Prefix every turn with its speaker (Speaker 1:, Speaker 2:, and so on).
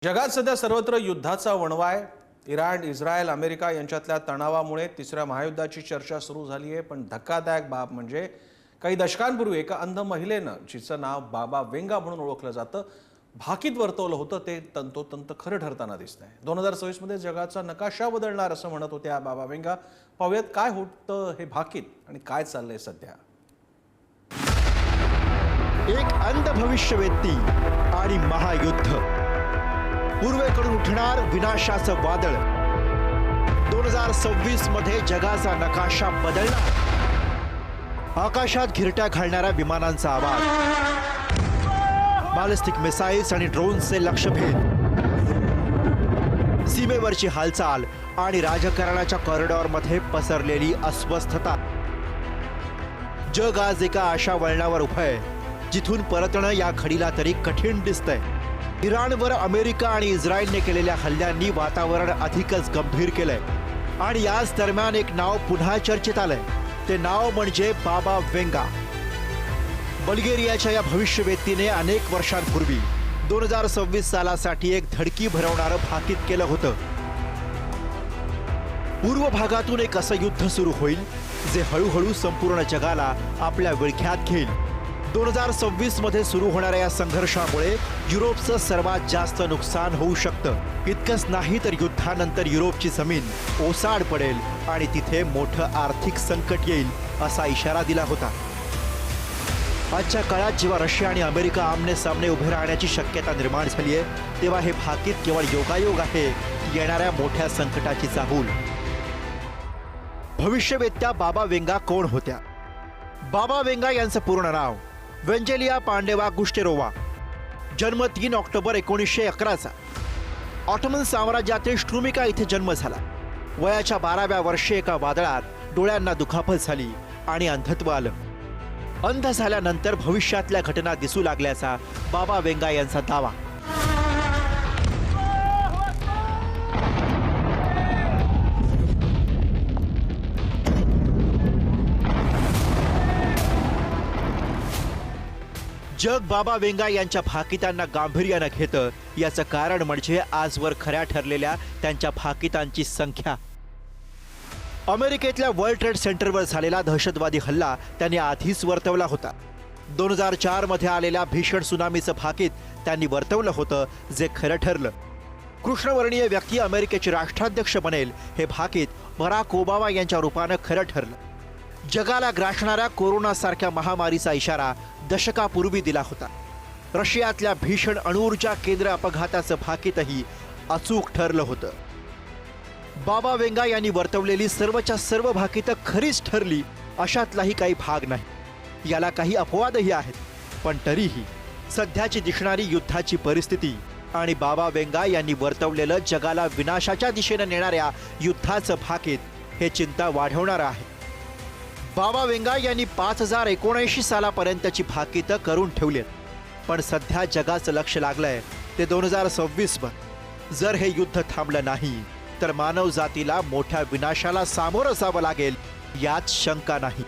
Speaker 1: जगात सध्या सर्वत्र युद्धाचा वणवाय इराण, इस्रायल, अमेरिका यांच्यातल्या तणावामुळे तिसऱ्या महायुद्धाची चर्चा सुरू झाली आहे। पण धक्कादायक बाब म्हणजे काही दशकांपूर्वी एका अंध महिलेनं, जिचं नाव बाबा वेंगा म्हणून ओळखलं जातं, भाकीत वर्तवलं होतं ते तंतोतंत खरं ठरताना दिसतंय। 2024 मध्ये जगाचा नकाशा बदलणार असं म्हणत होत्या बाबा वेंगा। पाहूयात काय होतं हे भाकीत आणि काय चाललंय सध्या।
Speaker 2: एक अंध भविष्यवेत्ती आणि महायुद्ध, पूर्वेकडून उठणार विनाशाचं वादळ। 2026 मध्ये जगाचा नकाशा बदलणार। आकाशात घिरट्या घालणाऱ्या विमानांचा आवाज, बॅलिस्टिक मिसाइल्स आणि ड्रोनचे लक्ष्यभेद, सीमेवरची हालचाल आणि राजकारणाच्या कॉरिडॉरमध्ये पसरलेली अस्वस्थता। जग आज एका अशा वळणावर उभं आहे जिथून परतणं या घडीला तरी कठीण दिसतंय। इराणवर अमेरिका आणि इस्रायलने केलेल्या हल्ल्यांनी वातावरण अधिकच गंभीर केलंय आणि याच दरम्यान एक नाव पुन्हा चर्चेत आलंय। ते नाव म्हणजे बाबा वेंगा। बल्गेरियाच्या या भविष्यवेत्तीने अनेक वर्षांपूर्वी 2026 सालासाठी एक धडकी भरवणारं भाकीत केलं होतं। पूर्व भागातून एक असं युद्ध सुरू होईल जे हळूहळू संपूर्ण जगाला आपल्या विळख्यात घेईल। 2026 मध्ये सुरू होणाऱ्या या संघर्षामुळे युरोपचं सर्वात जास्त नुकसान होऊ शकतं। इतकंच नाही तर युद्धानंतर युरोपची जमीन ओसाड पडेल आणि तिथे मोठं आर्थिक संकट येईल असा इशारा दिला होता। आजच्या काळात जेव्हा रशिया आणि अमेरिका आमने सामने उभे राहण्याची शक्यता निर्माण झाली आहे, तेव्हा हे भाकीत केवळ योगायोग आहे येणाऱ्या मोठ्या संकटाची चाहूल। भविष्यवेत्त्या बाबा वेंगा कोण होत्या? बाबा वेंगा यांचं पूर्ण नाव वेंजेलिया पांडेवा गुस्टेरोवा। जन्म 3 ऑक्टोबर 1911चा। ऑटोमन साम्राज्यातील स्ट्रुमिका इथे जन्म झाला। वयाच्या 12व्या वर्षी एका वादळात डोळ्यांना दुखापत झाली आणि अंधत्व आलं। अंध झाल्यानंतर भविष्यातल्या घटना दिसू लागल्याचा बाबा वेंगा यांचा दावा। जग बाबा वेंगा यांच्या भाकितांना गांभीर्यानं घेतं, याचं कारण म्हणजे आजवर खऱ्या ठरलेल्या त्यांच्या भाकितांची संख्या। अमेरिकेतल्या वर्ल्ड ट्रेड सेंटरवर झालेला दहशतवादी हल्ला त्यांनी आधीच वर्तवला होता। 2004 मध्ये आलेल्या भीषण सुनामीचं भाकीत त्यांनी वर्तवलं होतं, जे खरं ठरलं। कृष्णवर्णीय व्यक्ती अमेरिकेचे राष्ट्राध्यक्ष बनेल हे भाकीत बराक ओबामा यांच्या रूपानं खरं ठरलं। जगाला ग्रासणाऱ्या कोरोनासारख्या महामारीचा इशारा दशकापूर्वी दिला होता। रशियातल्या भीषण अणुऊर्जा केंद्र अपघाताचं भाकीतही अचूक ठरलं होतं। बाबा वेंगा यांनी वर्तवलेली सर्वच्या सर्व भाकीतं खरीच ठरली अशातलाही काही भाग नाही। याला काही अपवादही आहेत, पण तरीही सध्याची दिसणारी युद्धाची परिस्थिती आणि बाबा वेंगा यांनी वर्तवलेलं जगाला विनाशाच्या दिशेनं नेणाऱ्या युद्धाचं भाकीत हे चिंता वाढवणारं आहे। बाबा वेंगा यांनी 5079 सालापर्यंतची भाकीतं करून ठेवलीत, पण सध्या जगाचं लक्ष लागलंय ते 2026 वर। जर हे युद्ध थांबलं नाही तर मानव जातीला मोठ्या विनाशाला सामोरं जावं लागेल यात शंका नाही।